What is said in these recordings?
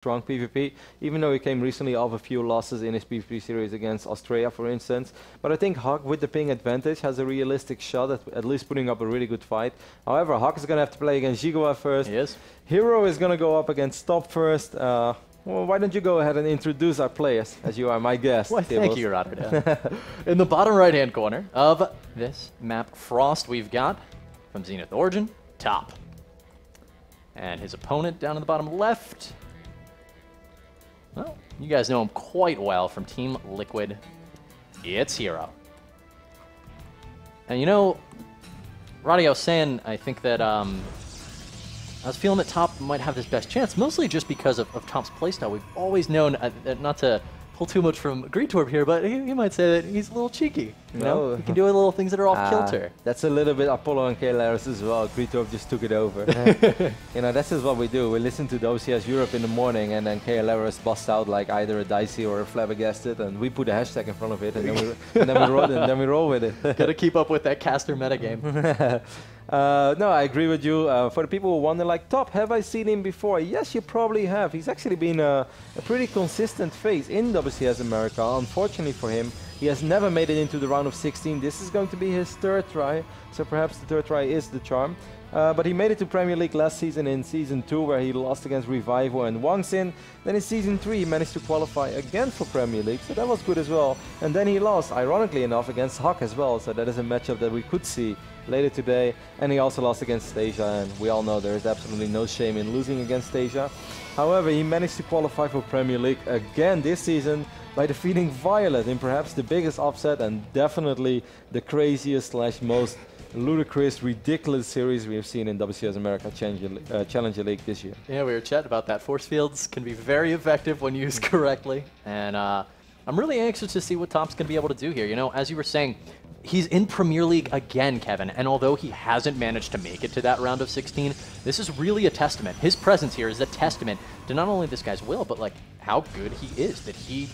strong PvP, even though he came recently off a few losses in his PvP series against Australia, for instance. But I think Hawk, with the ping advantage, has a realistic shot at least putting up a really good fight. However, Hawk is going to have to play against Jigua first. He is. Hero is going to go up against Top first. Well, why don't you go ahead and introduce our players, as you are my guest. Well, thank you, Ro32. In the bottom right-hand corner of this map, Frost, we've got, from Zenith Origin, Top. And his opponent down in the bottom left, well, you guys know him quite well from Team Liquid. It's Hero. And you know, Roddy, I was saying, I think that I was feeling that Top might have his best chance, mostly just because of Top's playstyle. We've always known, not to pull too much from Greetorb here, but he might say that he's a little cheeky. You know? He can do little things that are off kilter. That's a little bit Apollo and KLRS as well. Greetorb just took it over. You know, that's just what we do. We listen to WCS Europe in the morning, and then KLRS busts out like either a dicey or a flabbergasted, and we put a hashtag in front of it, and then we roll with it. Gotta keep up with that caster metagame. No, I agree with you. For the people who wonder, like, Top, have I seen him before? Yes, you probably have. He's actually been a pretty consistent face in WCS America. Unfortunately for him, he has never made it into the round of 16. This is going to be his third try, so perhaps the third try is the charm. But he made it to Premier League last season in Season 2, where he lost against Revival and Wang Xin. Then in Season 3, he managed to qualify again for Premier League, so that was good as well. And then he lost, ironically enough, against Hawk as well, so that is a matchup that we could see later today. And he also lost against Stasia, and we all know there is absolutely no shame in losing against Stasia. However, he managed to qualify for Premier League again this season by defeating Violet in perhaps the biggest upset and definitely the craziest / most ludicrous, ridiculous series we have seen in WCS America Challenger League this year. Yeah, we were chatting about that. Force fields can be very effective when used correctly, and I'm really anxious to see what Top's going to be able to do here. You know, as you were saying, he's in Premier League again, Kevin, and although he hasn't managed to make it to that round of 16, this is really a testament. His presence here is a testament to not only this guy's will, but like how good he is, that he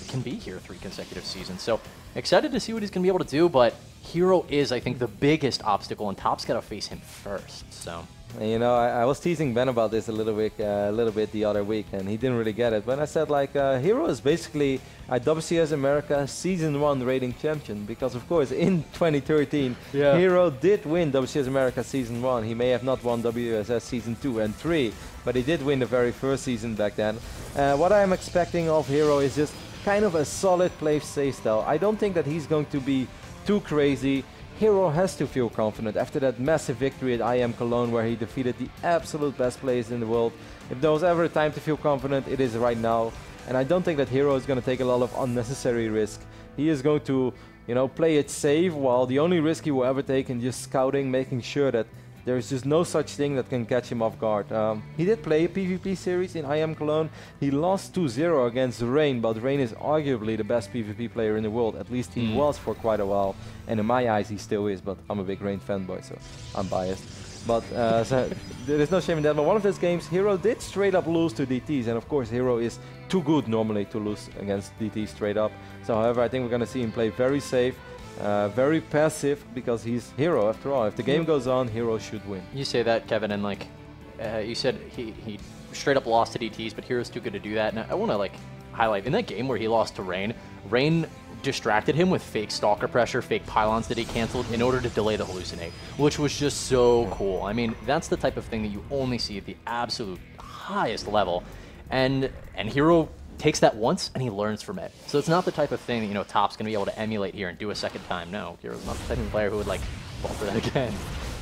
can be here 3 consecutive seasons. So excited to see what he's going to be able to do, but Hero is, I think, the biggest obstacle, and Top's got to face him first. So, you know, I was teasing Ben about this a little bit the other week, and he didn't really get it. But I said, like, Hero is basically a WCS America Season 1 rating champion, because, of course, in 2013, Hero did win WCS America Season 1. He may have not won WSS Season 2 and 3, but he did win the very first season back then. What I'm expecting of Hero is just kind of a solid play safe style. I don't think that he's going to be too crazy. Hero has to feel confident after that massive victory at IM Cologne, where he defeated the absolute best players in the world. If there was ever a time to feel confident, it is right now. And I don't think that Hero is going to take a lot of unnecessary risk. He is going to, you know, play it safe, while the only risk he will ever take in just scouting, making sure that there is just no such thing that can catch him off guard. He did play a PvP series in IM Cologne. He lost 2-0 against Rain, but Rain is arguably the best PvP player in the world. At least he was for quite a while. And in my eyes, he still is, but I'm a big Rain fanboy, so I'm biased. But so there is no shame in that. But one of those games, Hero did straight up lose to DTs. And of course, Hero is too good normally to lose against DTs straight up. So however, I think we're going to see him play very safe. Very passive, because he's Hero after all. If the game goes on, Hero should win. You say that, Kevin, and like you said, he straight up lost to DTs, but Hero's too good to do that. And I want to like highlight in that game where he lost to Rain. Rain distracted him with fake stalker pressure, fake pylons that he canceled in order to delay the hallucinate, which was just so cool. I mean, that's the type of thing that you only see at the absolute highest level, and Hero takes that once and he learns from it. So it's not the type of thing that, you know, Top's going to be able to emulate here and do a second time. No, Hero's not the type of player who would like fall for that again.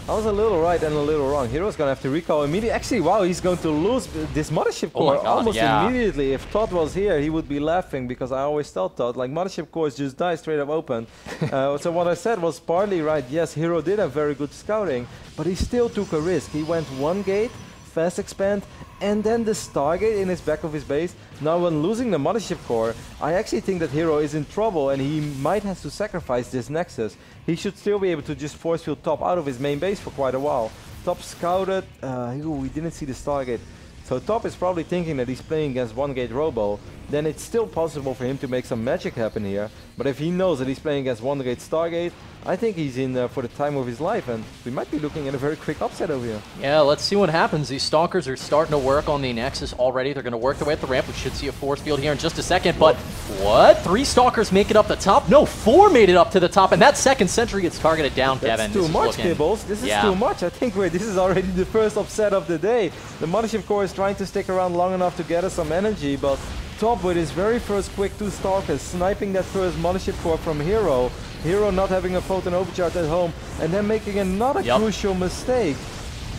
I was a little right and a little wrong. Hero's going to have to recall immediately. Actually, wow, he's going to lose this Mothership Core almost immediately. If Todd was here, he would be laughing, because I always tell Todd, like, Mothership Cores just die straight up open. So what I said was partly right. Yes, Hero did have very good scouting, but he still took a risk. He went 1 gate, fast expand, and then the Stargate in his back of his base. Now when losing the Mothership Core, I actually think that Hero is in trouble, and he might have to sacrifice this Nexus. He should still be able to just force field Top out of his main base for quite a while. Top scouted, we didn't see the Stargate. So Top is probably thinking that he's playing against 1 gate Robo, then it's still possible for him to make some magic happen here. But if he knows that he's playing against Wondergate Stargate, I think he's in for the time of his life, and we might be looking at a very quick upset over here. Yeah, let's see what happens. These Stalkers are starting to work on the Nexus already. They're going to work their way up the ramp. We should see a force field here in just a second, but what? 3 Stalkers make it up the top? No, 4 made it up to the top, and that second sentry gets targeted down, Kevin. That's too much, Kibbles. This is too much. I think this is already the first upset of the day. The Mothership Core is trying to stick around long enough to gather some energy, but Top with his very first quick 2 Stalkers, sniping that first Mothership Core from Hero. Hero not having a photon overcharge at home, and then making another crucial mistake.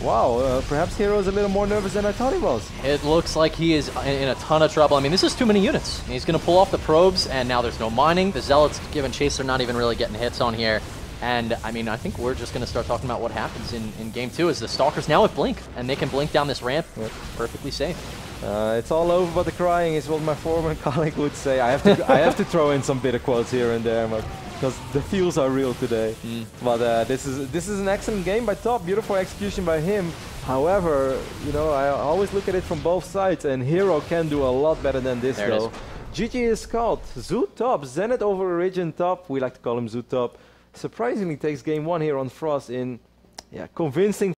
Wow, perhaps Hero is a little more nervous than I thought he was. It looks like he is in a ton of trouble. I mean, this is too many units. He's going to pull off the probes, and now there's no mining. The Zealots giving chase, they're not even really getting hits on here. And, I mean, I think we're just going to start talking about what happens in Game 2 as the Stalkers now with Blink, and they can blink down this ramp perfectly safe. It's all over but the crying is what my former colleague would say. I have to throw in some bitter quotes here and there, because the feels are real today. But this is an excellent game by Top. Beautiful execution by him. However, you know, I always look at it from both sides, and Hero can do a lot better than this though. GG is called. Zoot Top, Zenith over Origin Top. We like to call him Zoot Top. Surprisingly takes game 1 here on Frost in convincing